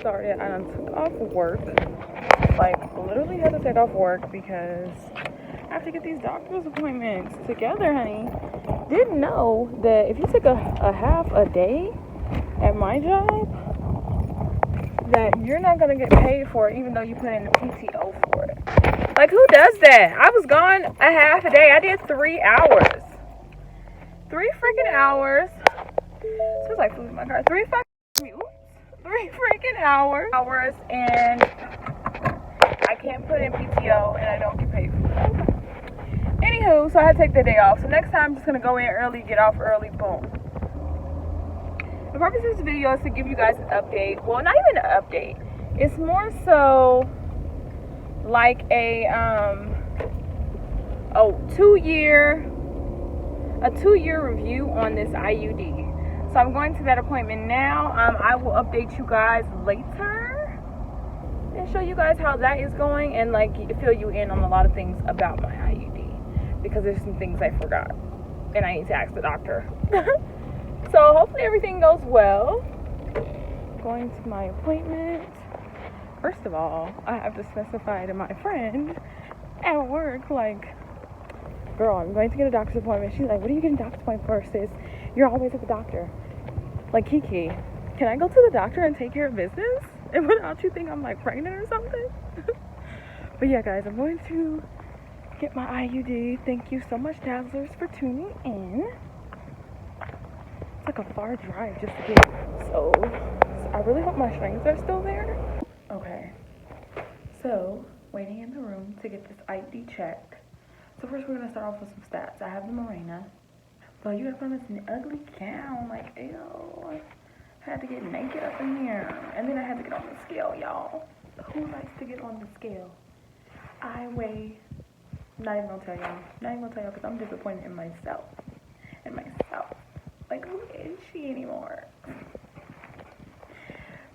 started. I took off work. Like, literally had to take off work because I have to get these doctor's appointments together, honey. Didn't know that if you take a half a day at my job, that you're not going to get paid for it even though you put in the PTO for it. Like, who does that? I was gone a half a day. I did 3 hours. 3 freaking hours. Smells like food in my car. 3 freaking hours. And I can't put in PTO and I don't get paid for it. Anywho, so I had to take the day off. So next time I'm just going to go in early, get off early, boom. The purpose of this video is to give you guys an update. Well, not even an update. It's more so like a 2-year review on this IUD. So I'm going to that appointment now. I will update you guys later and show you guys how that is going and like fill you in on a lot of things about my IUD because there's some things I forgot and I need to ask the doctor. So hopefully everything goes well. Going to my appointment. First of all, I have to specify to my friend at work, like, girl, I'm going to get a doctor's appointment. She's like, what are you getting a doctor's appointment for, sis? You're always at the doctor. Like, Kiki, can I go to the doctor and take care of business? And without you think I'm like pregnant or something? But yeah, guys, I'm going to get my IUD. Thank you so much, Dazzlers, for tuning in. It's like a far drive just to get it. So I really hope my strings are still there. Okay. So, waiting in the room to get this IUD checked. So first we're going to start off with some stats. I have the Mirena. But you gotta put on this ugly gown. Like, ew. I had to get naked up in here. And then I had to get on the scale, y'all. Who likes to get on the scale? I weigh... Not even gonna tell y'all. Not even gonna tell y'all because I'm disappointed in myself. Like, who is she anymore?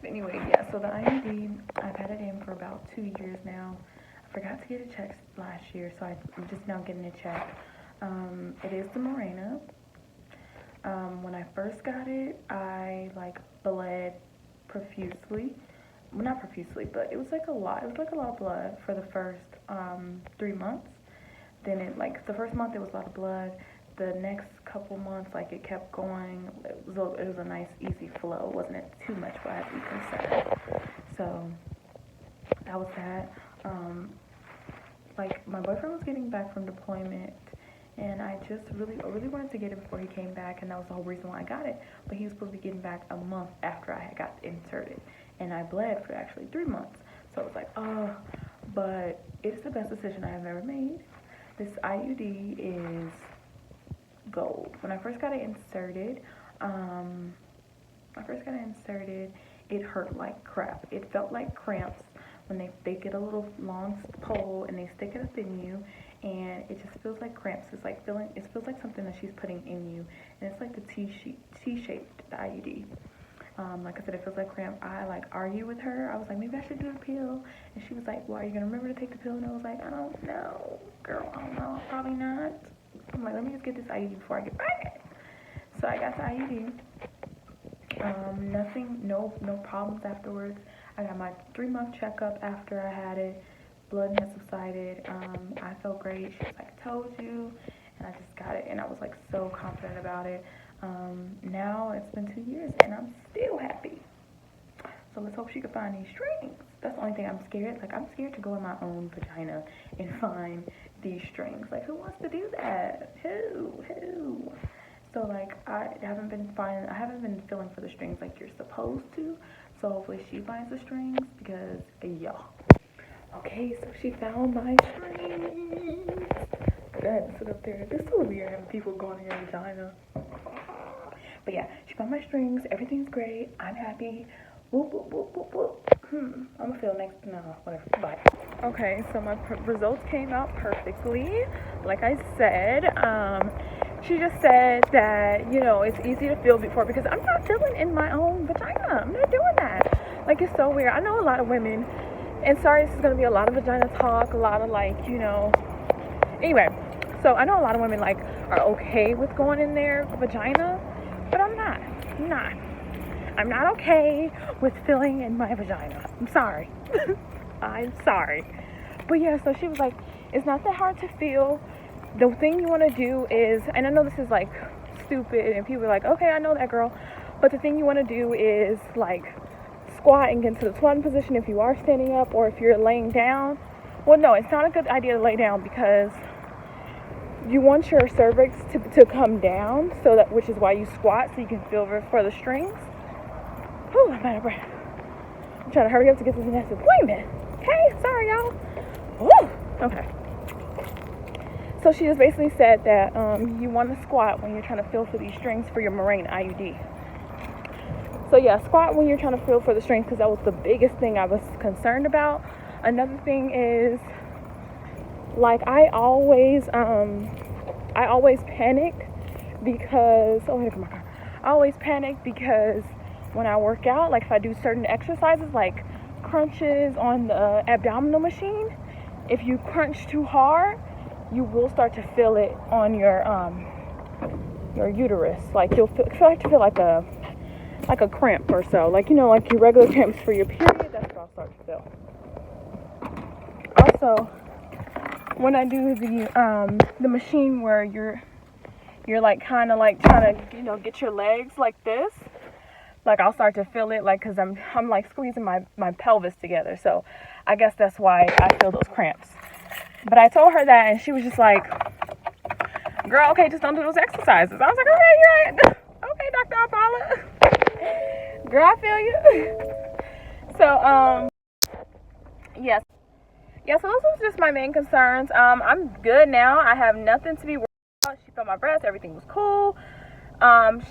But anyway, yeah, so the IUD, I've had it in for about 2 years now. I forgot to get it checked last year, so I'm just now getting it checked. It is the Mirena. When I first got it, I, like, bled profusely. Well, not profusely, but it was, like, a lot. It was, like, a lot of blood for the first 3 months. Then it, like, the first month, it was a lot of blood. The next couple months, like, it kept going. It was a nice, easy flow. It wasn't too much, but I had to be concerned. So, that was that. Like, my boyfriend was getting back from deployment, and I just really wanted to get it before he came back, and that was the whole reason why I got it. But he was supposed to be getting back a month after I had got inserted, and I bled for actually 3 months. So, I was like, oh, but it's the best decision I have ever made. This IUD is gold. When I first got it inserted, it hurt like crap. It felt like cramps when they get a little long pole and they stick it up in you, and it just feels like cramps. It feels like something that she's putting in you, and it's like the T-shaped, the IUD. Like I said, it feels like cramp. I like argued with her. I was like, maybe I should do the pill, and she was like, well, are you gonna remember to take the pill? And I was like, I don't know, girl. I don't know. Probably not. I'm like, let me just get this IUD before I get pregnant. So I got the IUD. No problems afterwards. I got my 3-month checkup after I had it. Blood had subsided. I felt great. She was like, I told you. And I just got it. And I was like so confident about it. Now it's been 2 years and I'm still happy. So let's hope she can find these strings. That's the only thing I'm scared. Like, I'm scared to go in my own vagina and find these strings. Like, who wants to do that? Who? So, like, I haven't been feeling for the strings like you're supposed to. So hopefully she finds the strings because, yeah. Okay, so she found my strings. Go ahead and sit up there. It's so weird having people going in your vagina. But yeah, she found my strings. Everything's great. I'm happy. Whoop, whoop, whoop, whoop, whoop. I'm gonna feel next. No, whatever. Bye. Okay, so my results came out perfectly. Like I said, she just said that, you know, it's easy to feel before because I'm not feeling in my own vagina. I'm not doing that. Like, it's so weird. I know a lot of women, and sorry, this is gonna be a lot of vagina talk, a lot of, like, you know. Anyway, so I know a lot of women, like, are okay with going in their vagina, but I'm not. I'm not okay with feeling in my vagina. I'm sorry. I'm sorry. But yeah, so she was like, it's not that hard to feel. The thing you want to do is, and I know this is like stupid, and people are like, okay, I know that, girl. But the thing you want to do is like squat and get into the squatting position if you are standing up, or if you're laying down. Well, no, it's not a good idea to lay down, because you want your cervix to come down, so that, which is why you squat, so you can feel for the strings. Whew, I'm out of breath. I'm trying to hurry up to get to the next appointment. Okay, sorry y'all. Woo! Okay. So she just basically said that you want to squat when you're trying to feel for these strings for your Mirena IUD. So yeah, squat when you're trying to feel for the strings, because that was the biggest thing I was concerned about. Another thing is, like, I always panic because, oh, here comes my car. I always panic because when I work out, like if I do certain exercises like crunches on the abdominal machine, if you crunch too hard, you will start to feel it on your uterus. Like you'll feel like a cramp or so. Like, you know, like your regular cramps for your period, that's what I'll start to feel. Also, when I do the machine where you're like kind of like trying to, you know, get your legs like this, like I'll start to feel it, like, because I'm like squeezing my pelvis together. So I guess that's why I feel those cramps. But I told her that, and she was just like, girl, okay, just don't do those exercises. I was like, okay, you're right. Okay, Dr. Paula. Girl, I feel you. So, yes. Yeah, so this was just my main concerns. I'm good now. I have nothing to be worried about. She felt my breast. Everything was cool.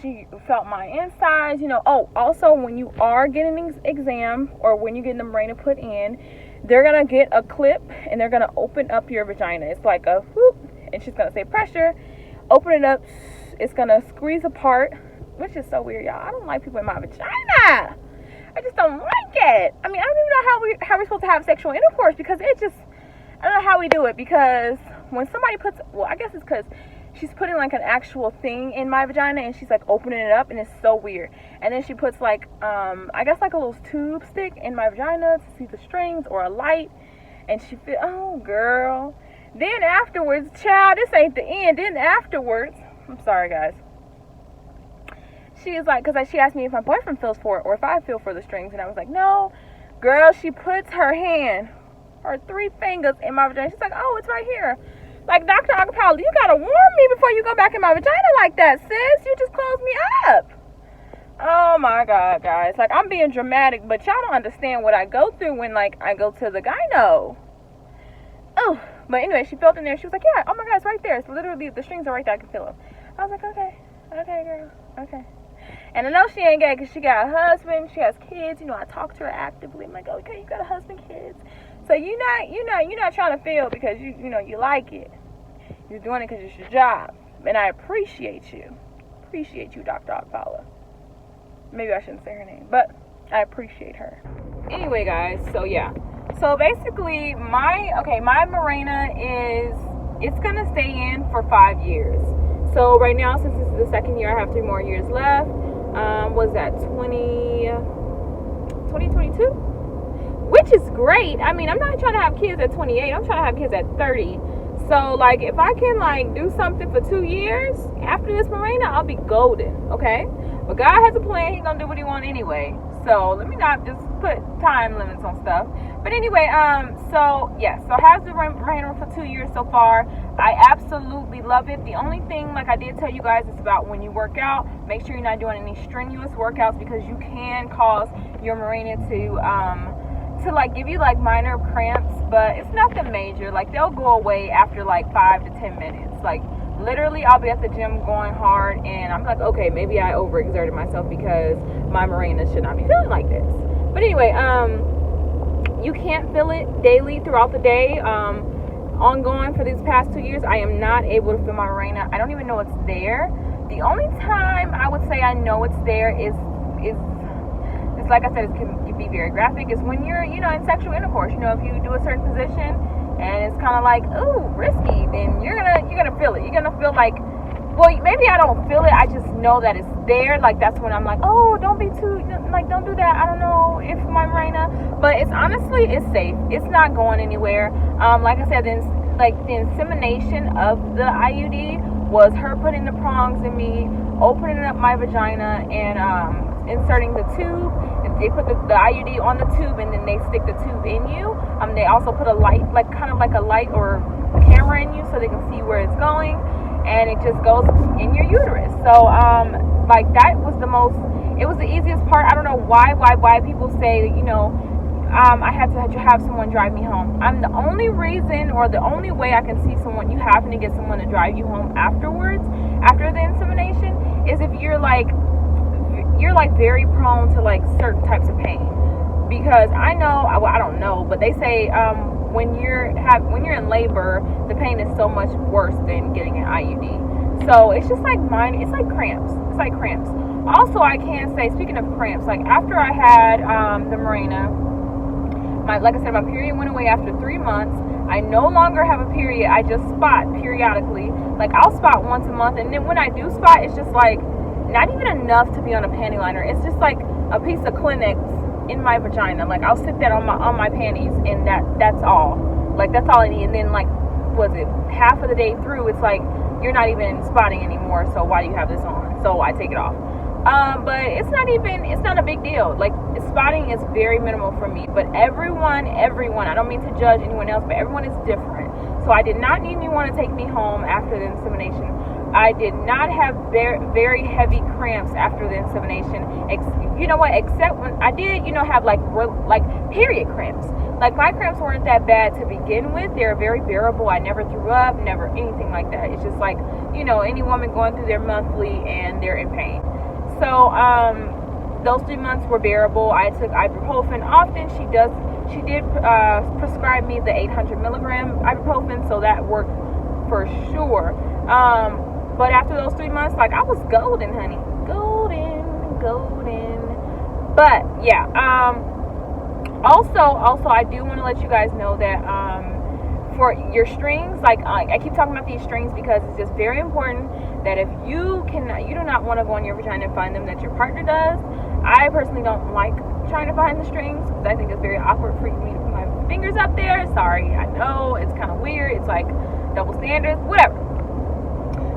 She felt my insides, you know. Oh, also, when you are getting an exam, or when you're getting the Mirena put in, they're going to get a clip, and they're going to open up your vagina. It's like a whoop, and she's going to say pressure. Open it up. It's going to squeeze apart, which is so weird, y'all. I don't like people in my vagina. I just don't like it. I mean, I don't even know how we're supposed to have sexual intercourse, because it just, I don't know how we do it, because when somebody puts, well, I guess it's because she's putting like an actual thing in my vagina, and she's like opening it up, and it's so weird. And then she puts like, I guess like a little tube stick in my vagina to see the strings, or a light, and she feel, oh girl. Then afterwards, child, this ain't the end. Then afterwards, I'm sorry guys. She is like, because she asked me if my boyfriend feels for it, or if I feel for the strings, and I was like, no. Girl, she puts her hand, her 3 fingers in my vagina. She's like, oh, it's right here. Like, Dr. Paula, you gotta warn me before you go back in my vagina like that, sis. You just closed me up. Oh my God, guys. Like, I'm being dramatic, but y'all don't understand what I go through when, like, I go to the gyno. Oh, but anyway, she felt in there. She was like, yeah, oh my God, it's right there. It's literally, the strings are right there. I can feel them. I was like, okay, girl, okay. And I know she ain't gay because she got a husband, she has kids. You know, I talk to her actively. I'm like, okay, you got a husband, kids. So you're not trying to feel because you know you like it. You're doing it because it's your job. And I appreciate you. Appreciate you, Dr. Paula. Maybe I shouldn't say her name, but I appreciate her. Anyway, guys, so yeah. So basically, my Mirena it's gonna stay in for 5 years. So right now, since this is the second year, I have 3 more years left. Was that 2022? Which is great. I mean, I'm not trying to have kids at 28. I'm trying to have kids at 30. So, like, if I can, like, do something for 2 years after this Mirena, I'll be golden, okay? But God has a plan. He's gonna do what he wants anyway. So, let me not just put time limits on stuff. But anyway, so, yes. So, I have the Mirena for 2 years so far. I absolutely love it. The only thing, like I did tell you guys, is about when you work out, make sure you're not doing any strenuous workouts, because you can cause your Mirena to like give you like minor cramps, but it's nothing major. Like, they'll go away after like 5 to 10 minutes. Like, literally, I'll be at the gym going hard, and I'm like, okay, maybe I overexerted myself because my Mirena should not be feeling like this. But anyway, you can't feel it daily throughout the day. Ongoing for these past 2 years, I am not able to feel my Mirena. I don't even know it's there. The only time I would say I know it's there is like I said, it can be very graphic, is when you're, you know, in sexual intercourse. You know, if you do a certain position and it's kind of like, ooh, risky, then you're gonna feel it. You're gonna feel like well, maybe I don't feel it. I just know that it's there. Like, that's when I'm like, oh, don't be too, like, don't do that. I don't know if my Mirena, but it's honestly, it's safe. It's not going anywhere. Like I said, the insemination of the IUD was her putting the prongs in me, opening up my vagina, and inserting the tube. They put the IUD on the tube, and then they stick the tube in you. They also put a light, like kind of like a light or a camera in you, so they can see where it's going, and it just goes in your uterus. So like, that was it was the easiest part. I don't know why people say, you know, I had to have someone drive me home. I'm the only reason, or the only way I can see someone, you having to get someone to drive you home afterwards, after the insemination, is if you're like very prone to like certain types of pain. Because I know, well, I don't know, but they say when you're in labor, the pain is so much worse than getting an IUD. So it's just like it's like cramps. It's like cramps. Also, I can say, speaking of cramps, like after I had the Mirena, like I said, my period went away after 3 months. I no longer have a period. I just spot periodically. Like, I'll spot once a month, and then when I do spot, it's just like not even enough to be on a panty liner. It's just like a piece of Kleenex in my vagina. Like, I'll sit that on my panties, and that's all. Like, that's all I need. And then, like, was it half of the day through, it's like you're not even spotting anymore, so why do you have this on? So I take it off. But it's not a big deal. Like, spotting is very minimal for me. But everyone, I don't mean to judge anyone else, but everyone is different. So I did not need anyone to take me home after the insemination. I did not have very heavy cramps after the insemination. You know what? Except when I did, have like period cramps. Like, my cramps weren't that bad to begin with. They're very bearable. I never threw up, never anything like that. It's just like, any woman going through their monthly and they're in pain. So those 3 months were bearable. I took ibuprofen often. She did prescribe me the 800 milligram ibuprofen, so that worked for sure. But after those 3 months, like, I was golden, honey. Golden. But yeah, also I do want to let you guys know that for your strings, like, I keep talking about these strings because it's just very important that if you do not want to go in your vagina and find them, that your partner does. I personally don't like trying to find the strings because I think it's very awkward for me to put my fingers up there. Sorry, I know it's kind of weird. It's like double standards, whatever.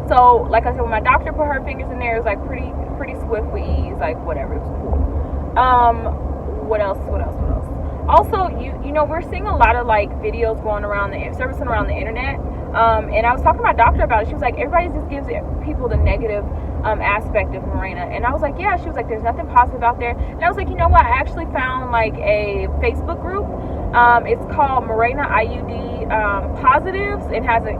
So, like I said, when my doctor put her fingers in there, it was like pretty swift with ease, like whatever. It was cool. What else? Also, we're seeing a lot of like videos surfacing around the internet. And I was talking to my doctor about it. She was like, everybody just gives people the negative aspect of Mirena. And I was like, yeah. She was like, there's nothing positive out there. And I was like, you know what? I actually found like a Facebook group. It's called Mirena IUD Positives. It has a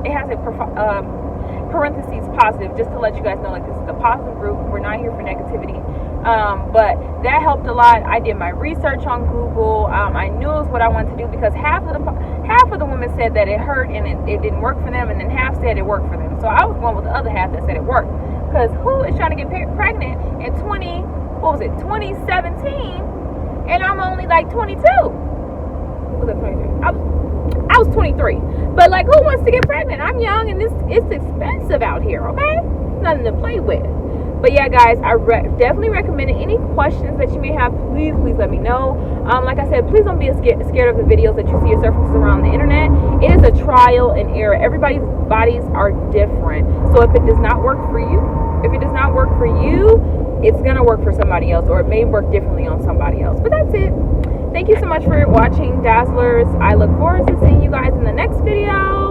parentheses positive, just to let you guys know, like, this is a positive group. We're not here for negativity. But that helped a lot. I did my research on Google. I knew it was what I wanted to do because half of the women said that it hurt and it didn't work for them, and then half said it worked for them. So I was going with the other half that said it worked, because who is trying to get pregnant in 2017, and I'm only like 22. Was that 23? I was 23. But, like, who wants to get pregnant? I'm young, and it's expensive out here, okay? Nothing to play with. But, yeah, guys, I definitely recommend it. Any questions that you may have, please let me know. Like I said, please don't be scared of the videos that you see surfaces around the internet. It is a trial and error. Everybody's bodies are different. So if it does not work for you, it's going to work for somebody else, or it may work differently on somebody else. But that's it. Thank you so much for watching, Dazzlers. I look forward to seeing you guys in the next video.